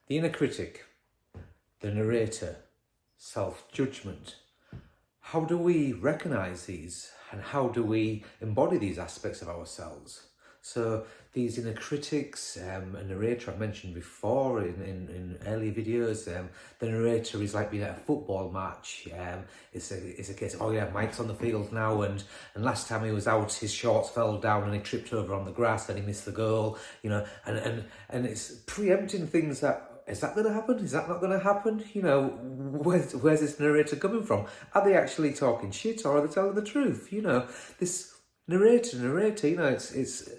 The inner critic, the narrator, self-judgement. How do we recognise these, and how do we embody these aspects of ourselves? So these inner critics, a narrator I've mentioned before in earlier videos, the narrator is like being at a football match. It's a case of, oh yeah, Mike's on the field now, and last time he was out, his shorts fell down and he tripped over on the grass and he missed the goal, you know, and it's preempting things that, is that going to happen? Is that not going to happen? You know, where's this narrator coming from? Are they actually talking shit, or are they telling the truth? You know, this narrator, you know, it's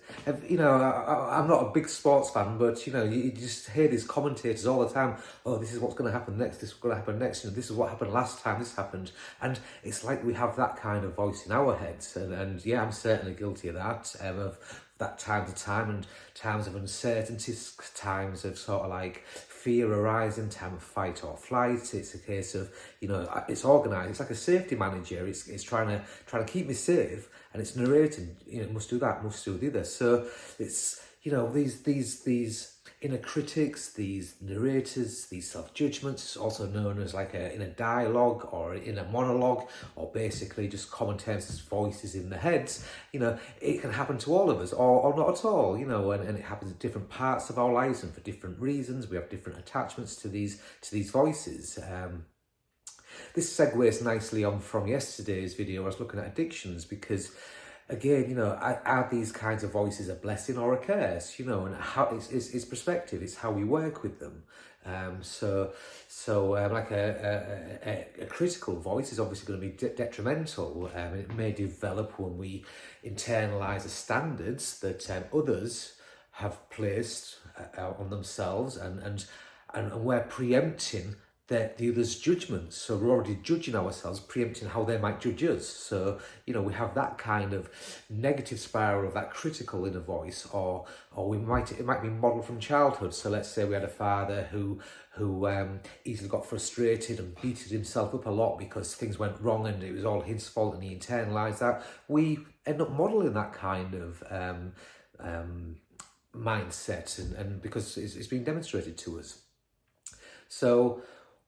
you know, I'm not a big sports fan, but, you know, you just hear these commentators all the time. Oh, this is what's going to happen next, this is going to happen next, you know, this is what happened last time, this happened. And it's like we have that kind of voice in our heads. And yeah, I'm certainly guilty of that, of that time to time, and times of uncertainty, times of sort of like fear arising, time of fight or flight. It's a case of, you know, it's organised. It's like a safety manager. It's trying to keep me safe, and it's narrating. You know, must do that, must do the other. So it's, you know, these inner critics, these narrators, these self-judgments, also known as like a inner dialogue or inner monologue, or basically just common terms as voices in the heads. You know, it can happen to all of us, or not at all, you know, and it happens at different parts of our lives and for different reasons. We have different attachments to these voices. This segues nicely on from yesterday's video. I was looking at addictions, because again, you know, are these kinds of voices a blessing or a curse? You know, and how it's perspective. It's how we work with them. Like a critical voice is obviously going to be detrimental. It may develop when we internalise the standards that others have placed on themselves, and we're preempting the other's judgments. So we're already judging ourselves, preempting how they might judge us. So, you know, we have that kind of negative spiral of that critical inner voice, or it might be modelled from childhood. So let's say we had a father who easily got frustrated and beated himself up a lot because things went wrong and it was all his fault, and he internalised that. We end up modelling that kind of mindset, and because it's been demonstrated to us. So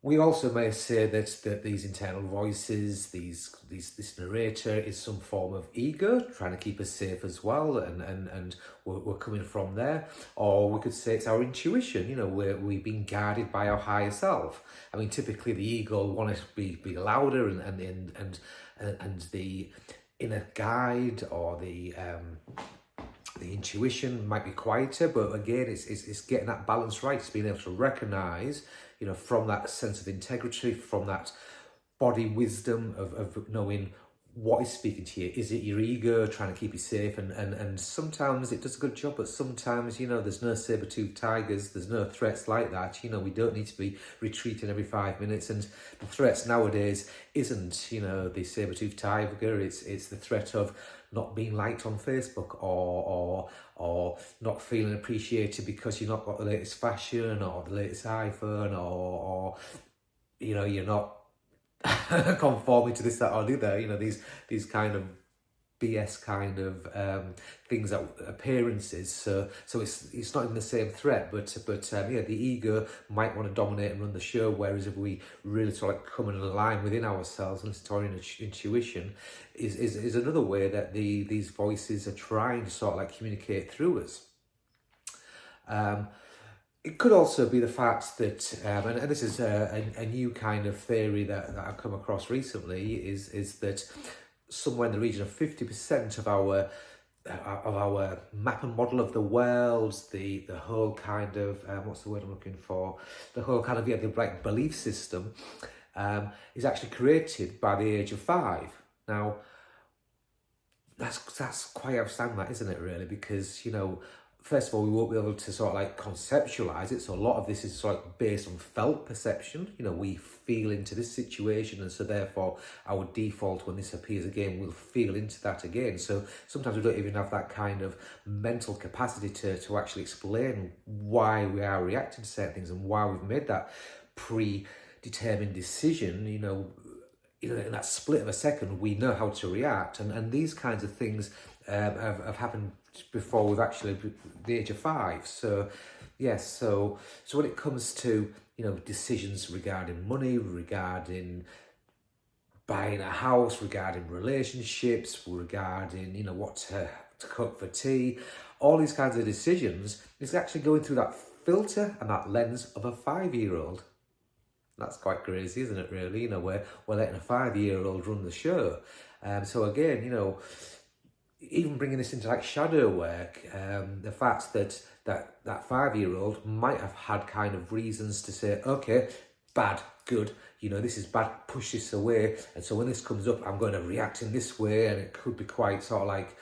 we also may say that these internal voices, this narrator is some form of ego, trying to keep us safe as well, and we're coming from there. Or we could say it's our intuition, you know, we've been guided by our higher self. I mean, typically the ego will want to be louder, and the inner guide or the intuition might be quieter. But again, it's getting that balance right. It's being able to recognise, you know, from that sense of integrity, from that body wisdom of knowing what is speaking to you. Is it your ego trying to keep you safe? And sometimes it does a good job, but sometimes, you know, there's no saber-toothed tigers, there's no threats like that. You know, we don't need to be retreating every 5 minutes. And the threats nowadays isn't, you know, the saber-toothed tiger, it's the threat of not being liked on Facebook, or not feeling appreciated because you're not got the latest fashion or the latest iPhone, or you know, you're not conforming to this, that, or the other. You know, these kind of BS kind of things, that appearances. So it's not even the same threat, but yeah, the ego might want to dominate and run the show. Whereas if we really sort of like come and align within ourselves and listen to our intuition, is another way that these voices are trying to sort of like communicate through us. It could also be the fact that, and this is a new kind of theory that I've come across recently, is that somewhere in the region of 50% of our map and model of the world, the whole kind of what's the word I'm looking for? The whole kind of the like belief system is actually created by the age of 5. Now, that's quite outstanding, that, isn't it, really? Because, you know, first of all, we won't be able to sort of like conceptualize it. So a lot of this is sort of based on felt perception. You know, we feel into this situation, and so therefore our default, when this appears again, we'll feel into that again. So sometimes we don't even have that kind of mental capacity to actually explain why we are reacting to certain things and why we've made that predetermined decision. You know, in that split of a second, we know how to react, and these kinds of things have happened before we've actually the age of 5. So Yes, so when it comes to, decisions regarding money, regarding buying a house, regarding relationships, regarding, what to cook for tea, all these kinds of decisions, it's actually going through that filter and that lens of a 5-year-old. That's quite crazy, isn't it, really? We're letting a 5-year-old run the show. So again, even bringing this into like shadow work, the fact that 5-year-old might have had kind of reasons to say, okay, bad, good, this is bad, push this away. And so when this comes up, I'm going to react in this way. And it could be quite sort of like,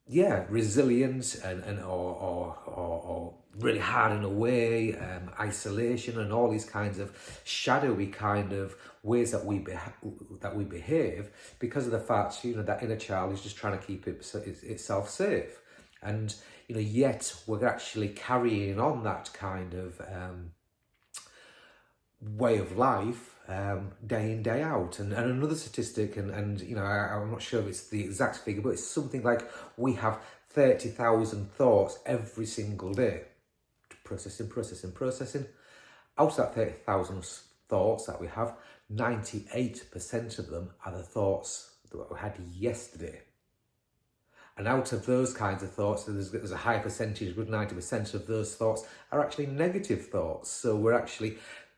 yeah, resilient or really hard in a way, isolation and all these kinds of shadowy kind of ways that we behave because of the fact, that inner child is just trying to keep itself safe. And, yet we're actually carrying on that kind of way of life day in, day out. And another statistic, and I'm not sure if it's the exact figure, but it's something like we have 30,000 thoughts every single day. Processing. Out of that 30,000 thoughts that we have, 98% of them are the thoughts that we had yesterday. And out of those kinds of thoughts, there's a high percentage, good 90% of those thoughts are actually negative thoughts. So we're actually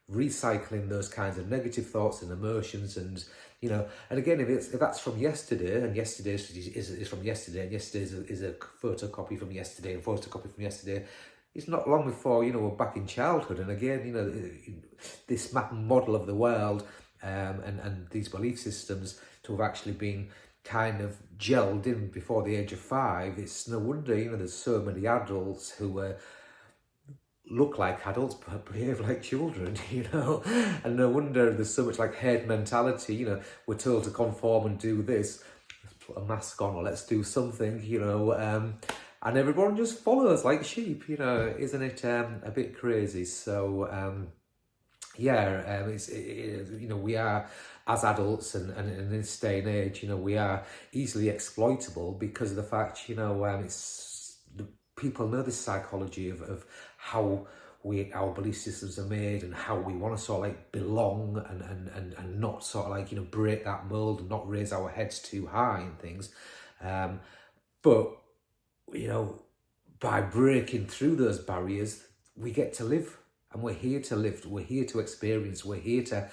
recycling those kinds of negative thoughts and emotions, and and again, if that's from yesterday, and yesterday is from yesterday, and yesterday is a photocopy from yesterday, and photocopy from yesterday, it's not long before we're back in childhood. And again, this model of the world and these belief systems to have actually been kind of gelled in before the age of 5. It's no wonder there's so many adults who look like adults but behave like children, and no wonder there's so much like herd mentality. We're told to conform and do this, let's put a mask on, or let's do something, and everyone just follows like sheep, isn't it a bit crazy? So it's we are, as adults and in this day and age, we are easily exploitable because of the fact, it's the people know this psychology of how our belief systems are made and how we want to sort of like belong and not sort of like, break that mold and not raise our heads too high and things. But, by breaking through those barriers, we get to live. And we're here to live, we're here to experience, we're here to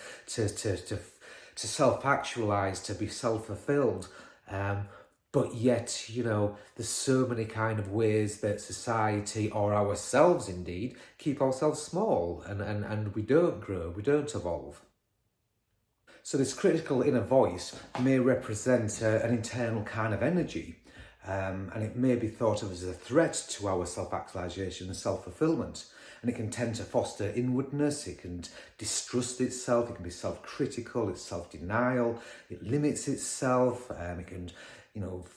self-actualize, to be self-fulfilled. But yet, there's so many kind of ways that society, or ourselves indeed, keep ourselves small and we don't grow, we don't evolve. So this critical inner voice may represent an internal kind of energy, and it may be thought of as a threat to our self-actualisation and self-fulfillment. And it can tend to foster inwardness, it can distrust itself, it can be self-critical, it's self-denial, it limits itself, it can,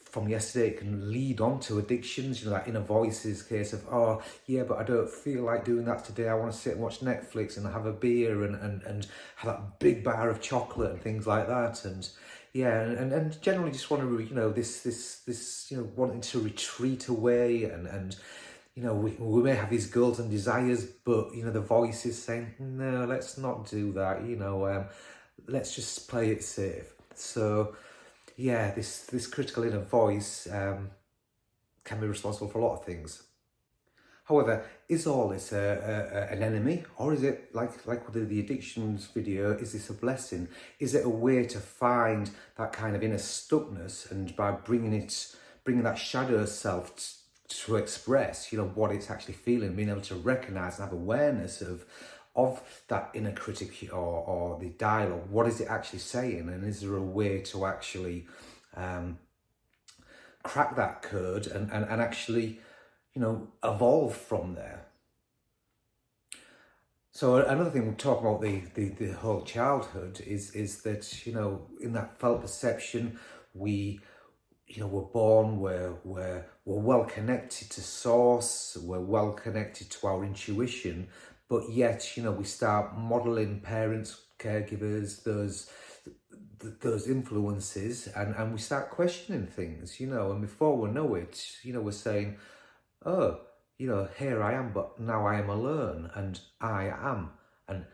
from yesterday, it can lead on to addictions, that inner voice's case of, oh, yeah, but I don't feel like doing that today, I want to sit and watch Netflix and have a beer and have that big bar of chocolate and things like that. And yeah, and generally just want to, this wanting to retreat away and we may have these goals and desires, but, the voice is saying, no, let's not do that, let's just play it safe. So, yeah, this critical inner voice can be responsible for a lot of things. However, is all this an enemy, or is it, like with the addictions video, is this a blessing? Is it a way to find that kind of inner stuckness, and by bringing that shadow self to express, what it's actually feeling, being able to recognise and have awareness of that inner critic or the dialogue, what is it actually saying, and is there a way to actually crack that code and actually, evolve from there? So another thing we talk about the whole childhood is that, in that felt perception, we're born, we're well connected to source, we're well connected to our intuition, but yet, we start modelling parents, caregivers, those influences, and we start questioning things, and before we know it, we're saying, oh, here I am, but now I am alone, and I am, and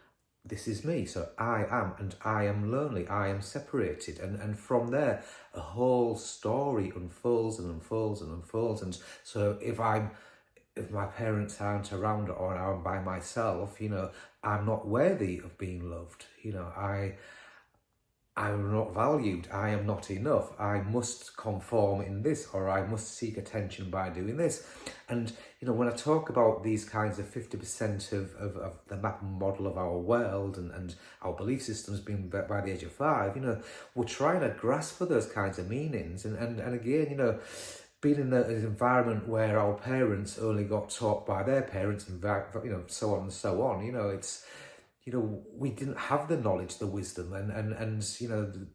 this is me. So I am, and I am lonely, I am separated. And from there, a whole story unfolds and unfolds and unfolds. And so if my parents aren't around or I'm by myself, I'm not worthy of being loved. I'm not valued, I am not enough, I must conform in this, or I must seek attention by doing this. And, when I talk about these kinds of 50% of the map and model of our world and our belief systems being by the age of 5, we're trying to grasp for those kinds of meanings. And again, being in an environment where our parents only got taught by their parents and, so on and so on, it's, we didn't have the knowledge, the wisdom, and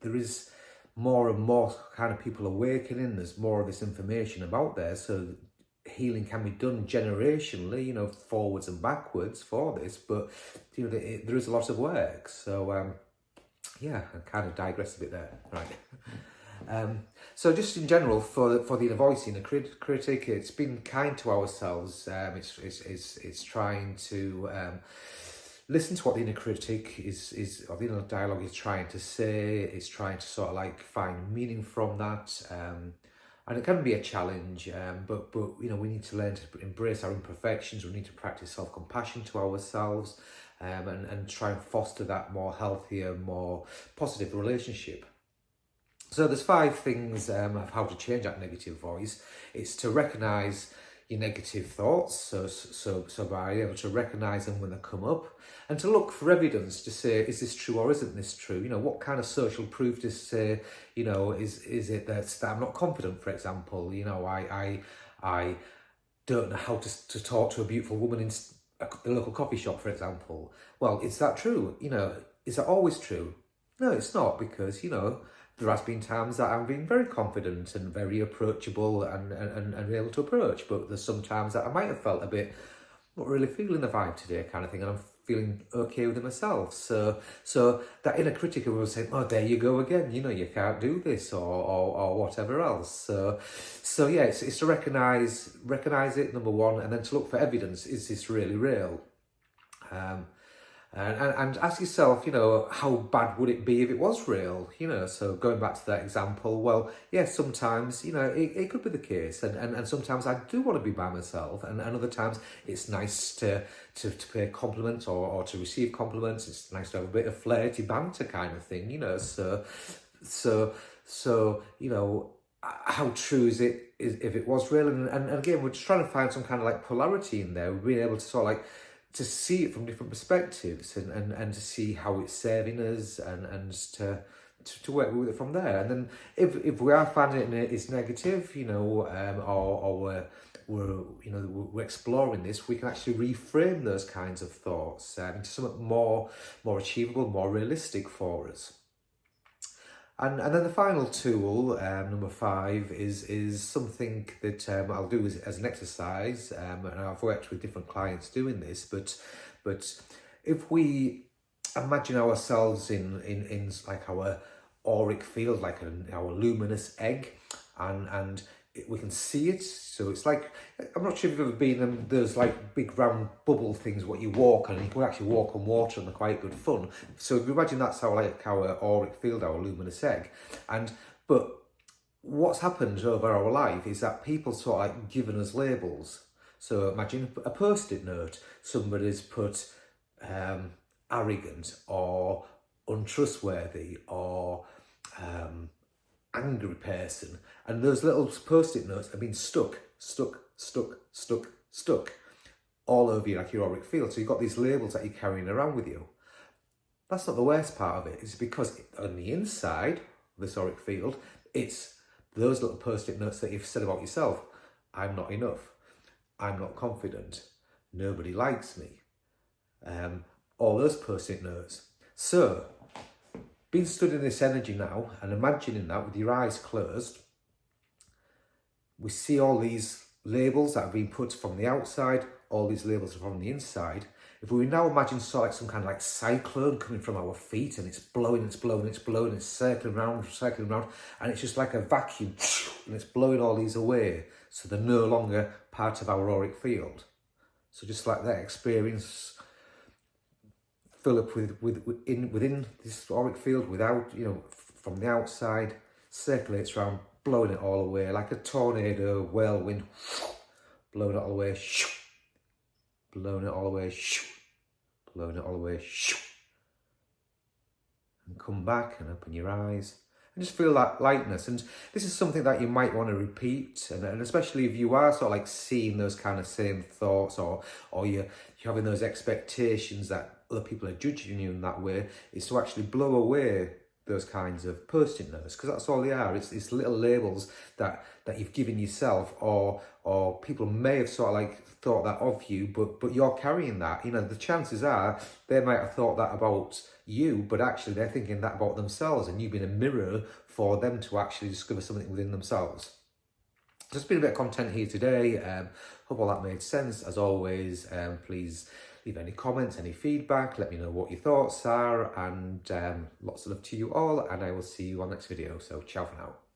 there is more and more kind of people awakening. There's more of this information about there, so healing can be done generationally, forwards and backwards for this. But there is a lot of work. So I kind of digress a bit there, right? So just in general, for the inner voice, the critic, it's been kind to ourselves. It's trying to listen to what the inner critic or the inner dialogue is trying to say. It's trying to sort of like find meaning from that, and it can be a challenge. But we need to learn to embrace our imperfections. We need to practice self-compassion to ourselves, and try and foster that more healthier, more positive relationship. So there's 5 things of how to change that negative voice. It's to recognise your negative thoughts, so by able to recognise them when they come up, and to look for evidence to say, is this true or isn't this true? What kind of social proof to say, is it that I'm not confident, for example? I don't know how to talk to a beautiful woman in the local coffee shop, for example. Well, is that true? Is that always true? No, it's not, because, there has been times that I've been very confident and very approachable and able to approach, but there's some times that I might have felt a bit, not really feeling the vibe today kind of thing, and I'm feeling okay with it myself. So that inner critic will say, oh, there you go again, you can't do this, or whatever else. So yeah, it's to recognise it, number one, and then to look for evidence. Is this really real? And ask yourself, how bad would it be if it was real? So going back to that example, well, yeah, sometimes, it could be the case. And sometimes I do want to be by myself. And other times it's nice to pay compliments or to receive compliments. It's nice to have a bit of flirty banter kind of thing, So, how true is it if it was real? And again, we're just trying to find some kind of like polarity in there. We're being able to sort of like, to see it from different perspectives and to see how it's serving us and to work with it from there. And then if we are finding it is negative, or we're exploring this, we can actually reframe those kinds of thoughts into something more achievable, more realistic for us. And then the final tool, number 5, is something that I'll do as an exercise, and I've worked with different clients doing this, but if we imagine ourselves in like our auric field, like our luminous egg, and we can see it, so it's like, I'm not sure if you've ever been in those like big round bubble things what you walk on, and you can actually walk on water and they're quite good fun. So if you imagine that's our auric field, our luminous egg, but what's happened over our life is that people sort of like given us labels. So imagine a post-it note, somebody's put arrogant or untrustworthy or angry person, and those little post-it notes have been stuck all over you, like your auric field. So you've got these labels that you're carrying around with you. That's not the worst part of it. It's because on the inside of this auric field, it's those little post-it notes that you've said about yourself. I'm not enough. I'm not confident. Nobody likes me. All those post-it notes. So being stood in this energy now and imagining that with your eyes closed, we see all these labels that have been put from the outside, all these labels are from the inside. If we now imagine sort of like some kind of like cyclone coming from our feet, and it's blowing, it's circling around, and it's just like a vacuum, and it's blowing all these away, so they're no longer part part of our auric field. So just like that experience, fill up within this auric field, without, from the outside, circulates around, blowing it all away like a tornado, whirlwind, blowing it all away, blowing it all away, blowing it all away, and come back and open your eyes and just feel that lightness. And this is something that you might want to repeat, and especially if you are sort of like seeing those kind of same thoughts, or you're having those expectations that other people are judging you in that way, is to actually blow away those kinds of post-it notes, because that's all they are. It's little labels that you've given yourself, or people may have sort of like thought that of you, but you're carrying that. The chances are they might have thought that about you, but actually they're thinking that about themselves, and you've been a mirror for them to actually discover something within themselves. Just been a bit of content here today. Hope all that made sense. As always, please leave any comments, any feedback, let me know what your thoughts are, and lots of love to you all, and I will see you on next video. So ciao for now.